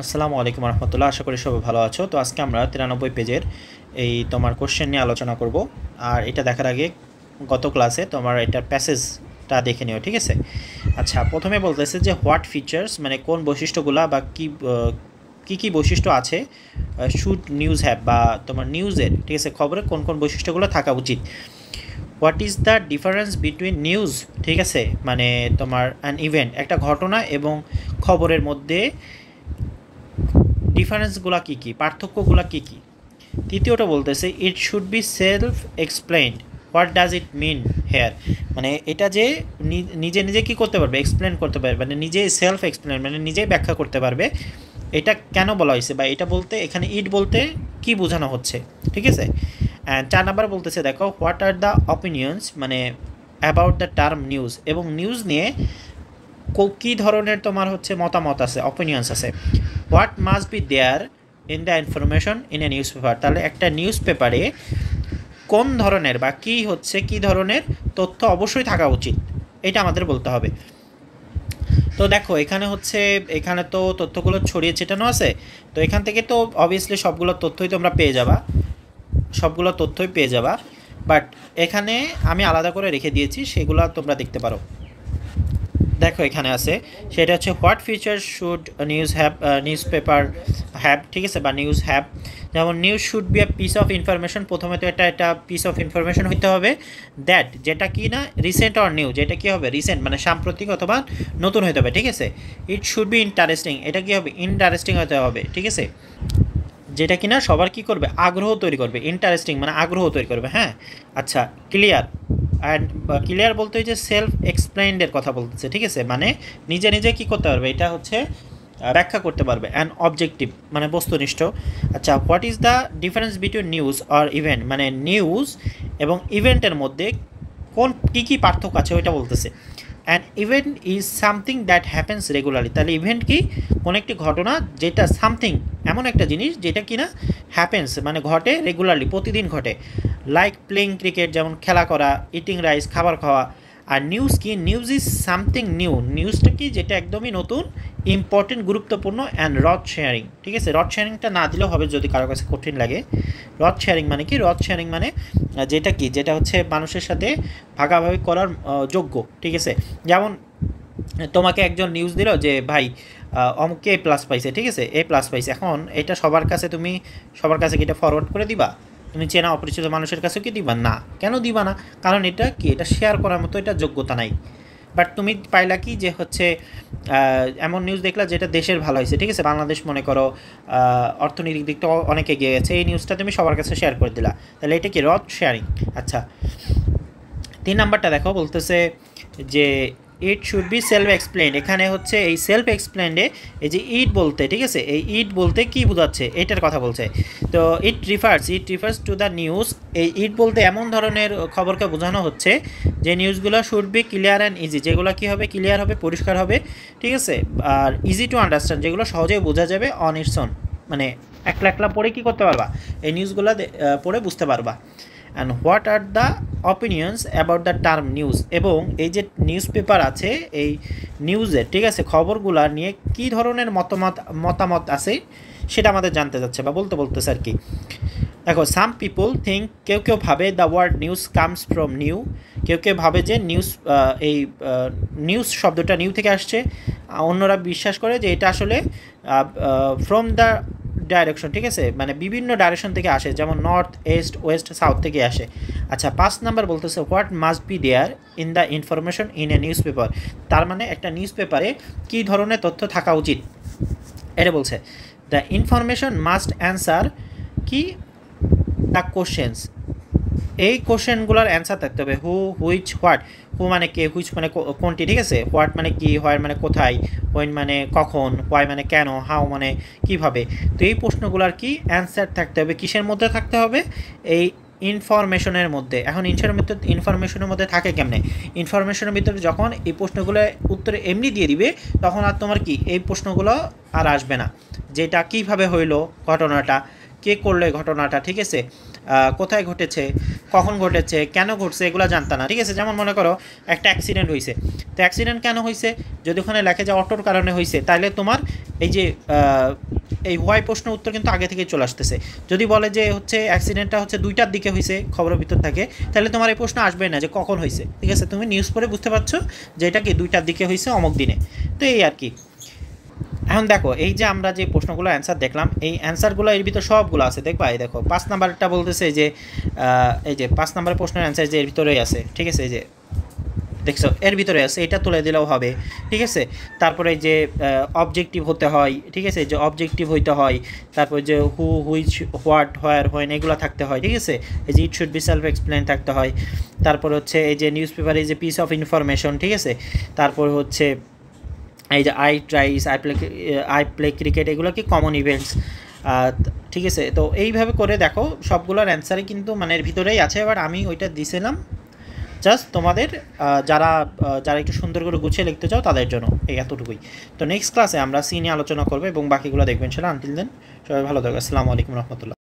আসসালামু আলাইকুম রহমতুল্লাহ। আশা করি সবাই ভালো আছো। তো আজকে আমরা 93 পেজের এই তোমার কোশ্চেন নিয়ে আলোচনা করব। আর এটা দেখার আগে গত ক্লাসে তোমার এটার প্যাসেজটা দেখে নিও, ঠিক আছে? আচ্ছা, প্রথমে বলতেছে যে হোয়াট ফিচার্স মানে কোন বৈশিষ্ট্যগুলা বা কী বৈশিষ্ট্য আছে শুড নিউজ হ্যাভ বা তোমার নিউজের, ঠিক আছে, খবরে কোন কোন বৈশিষ্ট্যগুলো থাকা উচিত। What is the difference between news, ঠিক আছে, মানে তোমার অ্যান ইভেন্ট একটা ঘটনা এবং খবরের মধ্যে ডিফারেন্সগুলো কী কী, পার্থক্যগুলো কী কী। তৃতীয়টা বলতেছে it should be self explained. What does it mean here, মানে এটা যে নিজে নিজে কী করতে পারবে, এক্সপ্লেন করতে পারবে, মানে নিজেই সেলফ এক্সপ্লেন মানে নিজেই ব্যাখ্যা করতে পারবে এটা কেন বলা হয়েছে, বা এটা বলতে এখানে ইট বলতে কী বোঝানো হচ্ছে, ঠিক আছে। অ্যান্ড 4 নাম্বার বলতেছে দেখো হোয়াট আর দ্য অপিনিয়ন্স মানে অ্যাবাউট দ্য টার্ম নিউজ, এবং নিউজ নিয়ে কী ধরনের তোমার হচ্ছে মতামত আছে, অপিনিয়ন্স আছে। What must be there in the information in a newspaper, তাহলে একটা নিউজ পেপারে কোন ধরনের বা কী ধরনের তথ্য অবশ্যই থাকা উচিত, এটা আমাদের বলতে হবে। তো দেখো এখানে তো তথ্যগুলো ছড়িয়ে ছিটানো আছে। তো এখান থেকে তো অবভিয়াসলি সবগুলো তথ্যই তোমরা পেয়ে যাবা, বাট এখানে আমি আলাদা করে রেখে দিয়েছি, সেগুলো তোমরা দেখতে পারো। দেখো এখানে আছে, সেটা হচ্ছে what features should news paper have, ঠিক আছে, বা নিউজ হ্যাভ। যেমন news should be a piece of information, প্রথমে তো এটা পিস অফ ইনফরমেশন হতে হবে। দ্যাট যেটা কি না রিসেন্ট অর নিউ, যেটা কি হবে রিসেন্ট মানে সাম্প্রতিক অথবা নতুন হতে হবে, ঠিক আছে। ইট শুড বি ইন্টারেস্টিং, এটা কি হবে ইন্টারেস্টিং হতে হবে, ঠিক আছে, যেটা কিনা সবার কি করবে আগ্রহ তৈরি করবে, ইন্টারেস্টিং মানে আগ্রহ তৈরি করবে। হ্যাঁ, আচ্ছা, ক্লিয়ার। অ্যান্ড ক্লিয়ার বলতে যে সেলফ এক্সপ্লেইনডের কথা বলতেছে, ঠিক আছে, মানে নিজে নিজে কী করতে পারবে, এটা হচ্ছে ব্যাখ্যা করতে পারবে। অ্যান্ড অবজেক্টিভ মানে বস্তুনিষ্ঠ। আচ্ছা, what is the difference between news আর ইভেন্ট, মানে নিউজ এবং ইভেন্টের মধ্যে কী পার্থক্য আছে ওইটা বলতেছে। And event is something that happens regularly, তাহলে ইভেন্ট কি কোন একটি ঘটনা, যেটা সামথিং এমন একটা জিনিস যেটা কি না হ্যাপেন্স মানে ঘটে রেগুলারলি প্রতিদিন ঘটে। লাইক প্লেইং ক্রিকেট যেমন খেলা করা, ইটিং রাইস খাবার খাওয়া। আর নিউজ কি, নিউজ ইজ সামথিং নিউ, নিউজটা কি যেটা একদমই নতুন, ইম্পর্টেন্ট গুরুত্বপূর্ণ। অ্যান্ড রড শেয়ারিং, ঠিক আছে, রড শেয়ারিংটা না দিলেও হবে যদি কারো কাছে কঠিন লাগে। রড শেয়ারিং মানে কি, রড শেয়ারিং মানে যেটা হচ্ছে মানুষের সাথে ভাগাভাগি করার যোগ্য, ঠিক আছে। যেমন তোমাকে একজন নিউজ দিল যে ভাই অমুকে এ প্লাস পাইছে, ঠিক আছে, এ প্লাস পাইছে। এখন এটা সবার কাছে কি এটা ফরওয়ার্ড করে দিবা? তুমি চেনা অপরিচিত মানুষের কাছে কি দিবা না? কেন দিবা না? কারণ এটা শেয়ার করার মতো এটা যোগ্যতা নাই। বাট তুমি পাইলা কি যে হচ্ছে এমন নিউজ দেখলা যেটা দেশের ভালো হয়েছে, ঠিক আছে, বাংলাদেশ মনে করো অর্থনৈতিক দিকটা অনেক এগিয়ে গেছে, এই নিউজটা তুমি সবার কাছে শেয়ার করে দিলা, তাহলে এটা কি রড শেয়ারিং। আচ্ছা, 3 নাম্বারটা দেখো বলতেছে যে ইট শুড বি সেলফ এক্সপ্লেইন, এখানে হচ্ছে এই সেলফ এক্সপ্লেইনে এই যে ইট বলতে, ঠিক আছে, এই ইট বলতে কী বোঝাচ্ছে এটার কথা বলছে। তো ইট রিফার্স টু দ্য নিউজ, এই ইট বলতে এমন ধরনের খবরকে বোঝানো হচ্ছে যে নিউজগুলো should be clear and easy, যেগুলো কী হবে ক্লিয়ার হবে, পরিষ্কার হবে, ঠিক আছে, আর ইজি টু আন্ডারস্ট্যান্ড, যেগুলো সহজেই বোঝা যাবে অন ইটস ওন, মানে একলা পড়ে কী করতে পারবা, এই নিউজগুলো পড়ে বুঝতে পারবা। And what are the opinions about the term news, এবং এই যে নিউজ পেপার আছে এই নিউজের, ঠিক আছে, খবরগুলো নিয়ে কী ধরনের মতামত আছে সেটা আমাদের জানতে যাচ্ছে বা বলতেছে আর কি। দেখো সাম পিপল থিঙ্ক, কেউ ভাবে the word news comes from new, কেউ ভাবে যে নিউজ শব্দটা নিউ থেকে আসছে, অন্যরা বিশ্বাস করে যে এটা আসলে ফ্রম দ্য ডাইরেকশন, ঠিক আছে, মানে বিভিন্ন ডাইরেকশন থেকে আসে, যেমন নর্থ ইস্ট ওয়েস্ট সাউথ থেকে আসে। আচ্ছা, 5 নাম্বার বলতেছে what must be there in the information in a newspaper, তার মানে একটা নিউজ পেপারে কী ধরনের তথ্য থাকা উচিত এটা বলছে। দ্য ইনফরমেশন মাস্ট অ্যান্সার কি দ্য কোশ্চেন্স, এই কোশ্চেনগুলোর অ্যান্সার থাকতে হবে। হুইচ হোয়াট, হু মানে কে, হুইচ মানে কোনটি, ঠিক আছে, হোয়াট মানে কি, হোয়ার মানে কোথায়, হোয়েন মানে কখন, হোয়াই মানে কেন, হাউ মানে কীভাবে। তো এই প্রশ্নগুলোর কি অ্যান্সার থাকতে হবে, কিসের মধ্যে থাকতে হবে, এই ইনফরমেশনের মধ্যে। এখন ইনফরমেশনের মধ্যে থাকে কেমনে, ইনফরমেশনের ভিতরে যখন এই প্রশ্নগুলো উত্তরে এমনি দিয়ে দিবে তখন আর তোমার কি এই প্রশ্নগুলো আর আসবে না, যেটা কিভাবে হইলো ঘটনাটা, কে করলো এই ঘটনাটা, ঠিক আছে, কোথায় ঘটেছে, কখন ঘটেছে, কেন ঘটছে, এগুলো জানতা না, ঠিক আছে। যেমন মনে করো একটা অ্যাক্সিডেন্ট হয়েছে, তো অ্যাক্সিডেন্ট কেন হয়েছে, যদি ওখানে লেখে যে অটোর কারণে হয়েছে, তাহলে তোমার এই যে এই হোয়াই প্রশ্নের উত্তর কিন্তু আগে থেকেই চলে আসতেছে। যদি বলে যে হচ্ছে অ্যাক্সিডেন্টটা হচ্ছে 2টার দিকে হয়েছে, খবরের ভিতর থাকে, তাহলে তোমার এই প্রশ্ন আসবে না যে কখন হয়েছে, ঠিক আছে। তুমি নিউজ পড়ে বুঝতে পারছো যে এটা কি 2টার দিকে হয়েছে অমুক দিনে। তো এই আর কি। এখন দেখো এই যে আমরা যে প্রশ্নগুলো অ্যান্সার দেখলাম, এই অ্যান্সারগুলো এর ভিতরে সবগুলো আছে, দেখবা এই দেখো 5 নাম্বারটা বলতেছে এই যে 5 নাম্বারের প্রশ্নের অ্যান্সার যে এর ভিতরেই আছে, ঠিক আছে, এই যে দেখছো এর ভিতরে আছে, এটা তুলে দিলেও হবে, ঠিক আছে। তারপরে যে অবজেক্টিভ হতে হয়, ঠিক আছে, যে অবজেক্টিভ হইতে হয়, তারপর যে হু, হুইচ, হোয়াট, হোয়ার, হোয়েন এগুলো থাকতে হয়, ঠিক আছে। এই যে ইট শুড বি সেলফ এক্সপ্লেন থাকতে হয়। তারপর হচ্ছে এই যে নিউজ পেপারে যে পিস অফ ইনফরমেশন, ঠিক আছে। তারপর হচ্ছে এই যে I thrice, I play cricket, এগুলো কি কমন ইভেন্টস, ঠিক আছে। তো এইভাবে করে দেখো সবগুলোর অ্যান্সারই কিন্তু মানে এর ভিতরেই আছে। এবার আমি ওইটা দিছিলাম জাস্ট তোমাদের যারা যারা একটু সুন্দর করে গুছিয়ে লিখতে চাও তাদের জন্য, এই এতটুকুই। তো নেক্সট ক্লাসে আমরা সি নিয়ে আলোচনা করবো এবং বাকিগুলো দেখবেন। সেটা আনটিল দেন সবাই ভালো থাকবে। আসসালামু আলাইকুম রহমতুল্লাহ।